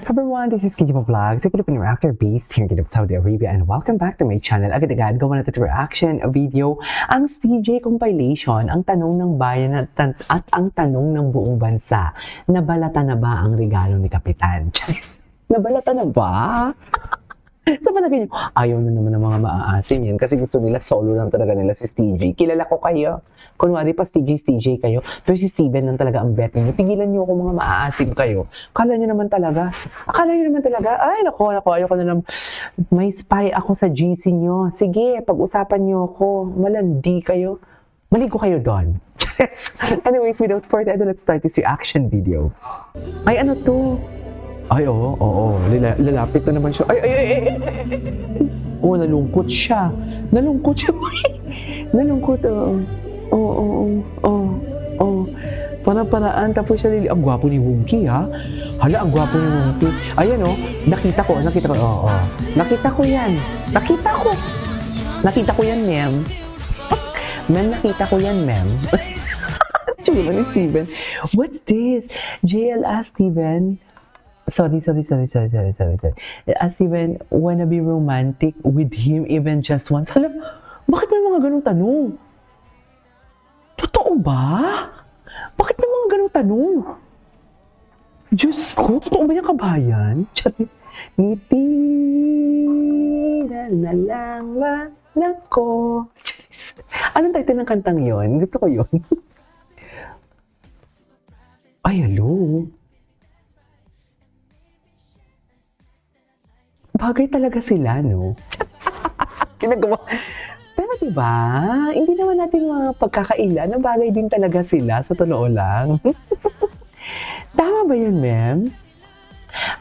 Everyone, this is Kijibo Vlogs, a Filipino actor based here in Saudi Arabia, and welcome back to my channel. Agad-agad, gawa natin reaction video. Ang CJ compilation, ang tanong ng bayan at ang tanong ng buong bansa. Nabalata na ba ang regalo ni Kapitan? Charis, nabalata na ba? Sa palagay niyo, ayaw na naman ng mga maaasim yan kasi gusto nila solo lang talaga nila si TJ. Kilala ko kayo. Kunwari pa TJ kayo, pero si Steven lang talaga ang bet niyo. Tigilan niyo ako mga maaasim kayo. Akala niyo naman talaga, ay nako, ayoko na lang. May spy ako sa GC niyo. Sige, pag-usapan niyo ako. Malandi kayo. Maligo kayo doon. Yes. Anyways, without further ado, let's start this reaction video. Ay, ano to? Ay, oo. Lalapit na naman siya. Ay. Oh, nalungkot siya. Nalungkot, oo. Paraan, tapos siya ang gwapo ni Wonky, ha? Hala, ang gwapo ni Wonky. Ayan, nakita ko, oo. Nakita ko yan, ma'am. Nakita ko yan, ma'am. Chula ni Steven. What's this? JL asked Steven, Sorry. As Steven, wanna be romantic with him even just once? Hala, bakit may mga ganong tanong? Totoo ba? Bakit may mga ganong tanong? Diyos ko, totoo ba yung kabayan? Ngiti na lang ko. Anong title ng kantang yon? Gusto ko yon. Ay, hello. Bagay talaga sila, no? Kinagawa. Pero diba, hindi naman natin mga pagkakaila na bagay din talaga sila, sa totoo lang. Tama ba yun, ma'am?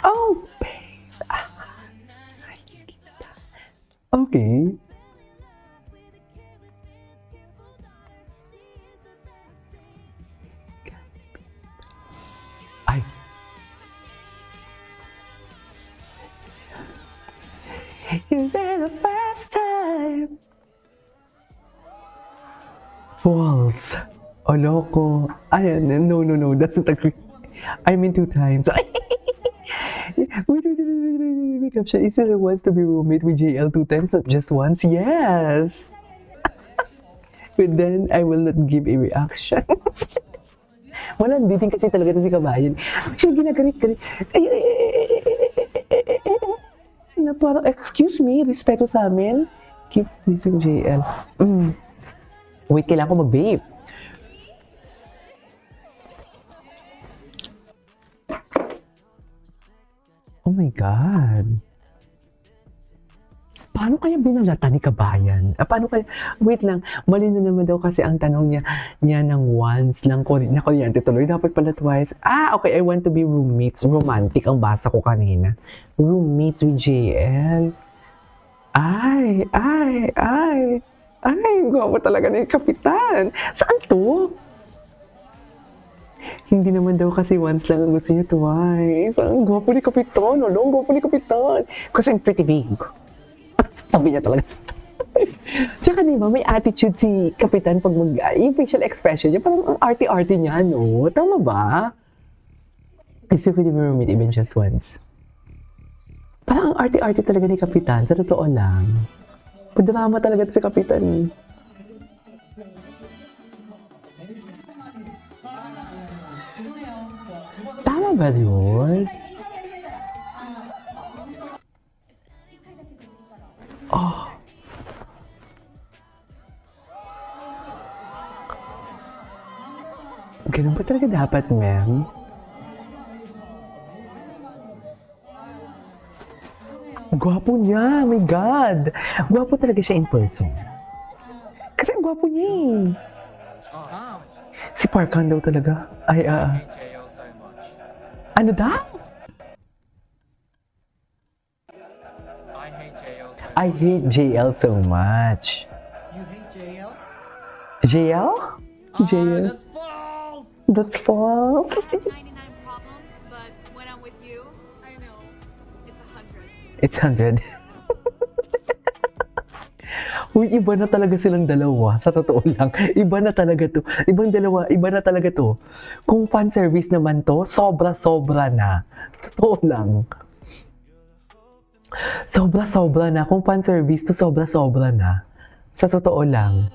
Oh, babe. Okay. Ay. Is that the first time? False. Oh, loko. Ayan, no, that's not agree. I mean 2 times. Wait, caption. Is it wants to be roommate with JL 2 times, not just once? Yes. But then, I will not give a reaction. Wala, hindi kasi talaga ito si Kabayan. Actually, ginagalit. Na parang, excuse me, respeto sa amin. Keep missing JL. Wait, kailangan ko mag-vape. Oh my God. Paano kaya binalata ni Kabayan? Paano kaya? Wait lang, mali na naman daw kasi ang tanong niya ng once lang. Na kuryente tuloy. Dapat pala twice. Okay, I want to be roommates. Romantic ang basa ko kanina. Roommates with JL. Ay, gwapo talaga ni Kapitan. Saan to? Hindi naman daw kasi once lang ang gusto niya twice. Ang gwapo ni Kapitan. Ang gwapo ni Kapitan. Kasi I'm pretty big. Sabi niya talaga. Tsaka diba, may attitude si Kapitan pag yung facial expression niya, parang ang arty-arty niya, no? Tama ba? I still couldn't meet even just once. Parang ang arty-arty talaga ni Kapitan, sa totoo lang. Padrama talaga ito si Kapitan. Tama ba yun? Oh. Ganun ba talaga dapat, ma'am? Gwapo niya, my God. Gwapo talaga siya in person. Kasi ang gwapo niya eh. Si Parkan daw talaga. Ano daw? I hate JL so much. You hate JL? JL? JL? That's false! That's false. 99 problems, but when I'm with you, I know, it's 100. It's 100. Uy, iba na talaga silang dalawa, sa totoo lang. Iba na talaga to. Ibang dalawa, iba na talaga to. Kung fan service naman to, sobra-sobra na. Totoo lang. Sobra-sobra na. Kung fan service to, sobra-sobra na. Sa totoo lang.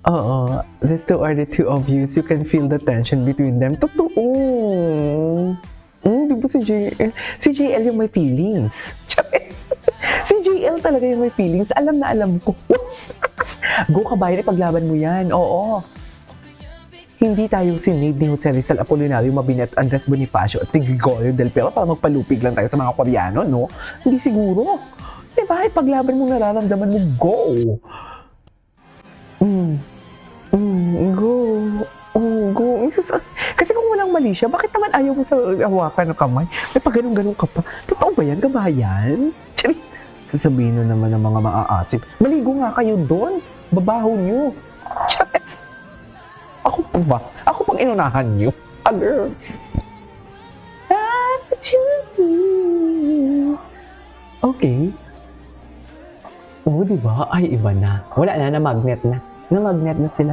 Oo, these two are the two of you. You can feel the tension between them. Totoo. Di ba si JL yung may feelings? Si JL talaga yung may feelings. Alam na alam ko. Go kabayan, ipaglaban mo yan. Oo. Hindi tayo sinave ni Jose Rizal Apolinario Mabini at Andres Bonifacio at Gregorio Del Piero para magpalupig lang tayo sa mga Koreano, no? Hindi siguro. Diba? Ipaglaban mo nararamdaman mo. Go! Go. Go. Kasi kung walang mali siya, bakit naman ayaw mo sa hawakan ng kamay? May pag ganun-ganun ka pa. Totoo ba yan, kabayan? Sasabihin na naman ng mga maaasip, maligo nga kayo doon. Babaho nyo. Charis. Ako pa ba? Ako pang inunahan nyo. Agad. Okay. Oo, diba? Ay, iba na. Wala na, na-magnet na. Na-magnet na sila.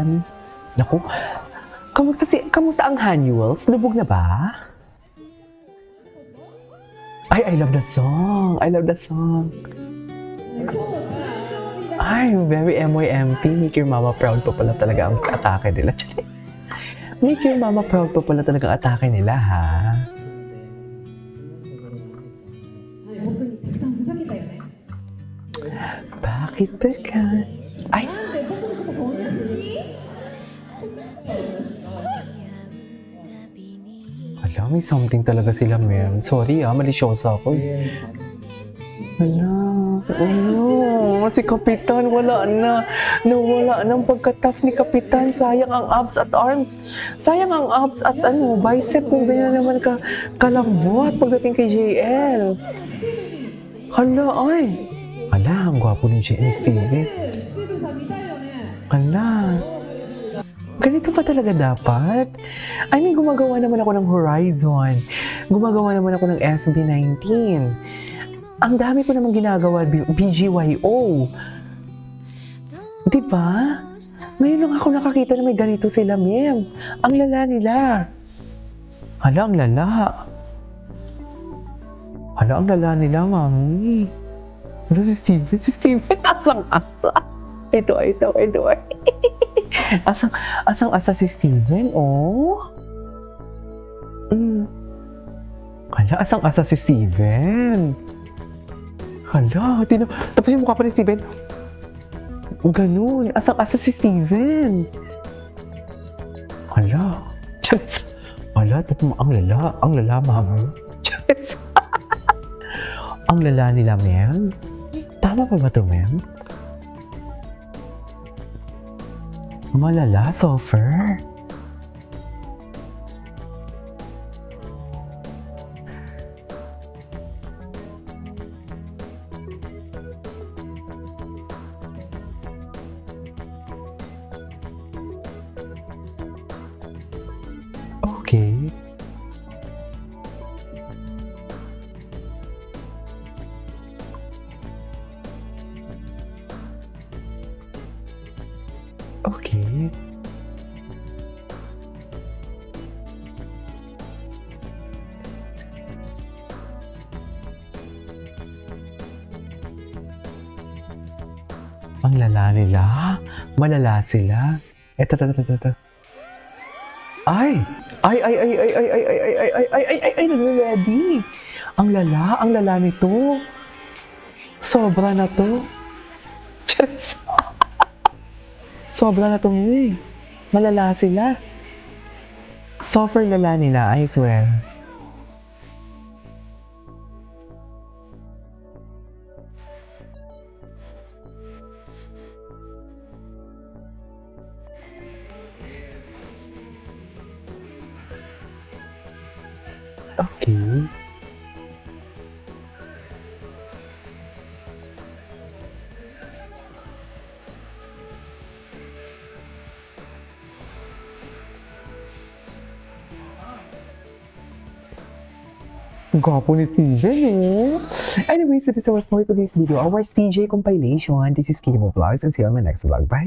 Naku, kamusta ang Hanuels? Lubog na ba? Ay, I love the song. I love the song. Ay, very MYMP. Make your mama proud pa pala talaga ang atake nila. Make your mama proud pa pala talaga ang atake nila, ha? Bakit ka? Ay! Ala, may something talaga sila, ma'am. Sorry, malisyosa ako. Ala, si Kapitan, wala na. Nawala ng pagka-tough ni Kapitan. Sayang ang abs at arms. Sayang ang abs at bicep kung ganyan naman kalambot pagdating kay JL. Hala, ay. Hala, ang gwapo ni JL Steve. Hala. Ganito pa talaga dapat? I mean, gumagawa naman ako ng Horizon. Gumagawa naman ako ng SB19. Ang dami ko namang ginagawa, BGYO. Diba? Ngayon lang ako nakakita na may ganito sila, ma'am. Ang lala nila. Hala, ang lala. Hala, ang lala nila, mami. Hala, si Steven. Si Steven, asang-asa. Ito. Asang-asa si Steven, oh. Hala, asang-asa si Steven. Hala, tapos yung mukha pa ni Steven. Ganun, asang-asa si Steven. Hala. Hala, ang lala, mami. Ang lala nila, ma'am. Tama pa ba ito, ma'am? Malala, Sofer. Okay. Okay. Ang lala nila. Malala sila. Eto. Ay, nagre-ready. Ang lala nito. Sobra na to. Sobra na to, malala sila. Super lala nila, I swear. Okay. Gwapo ni Steven eh. Anyways, this is our for today's video, our TJ compilation. This is Kimo Vlogs and see you on my next vlog. Bye!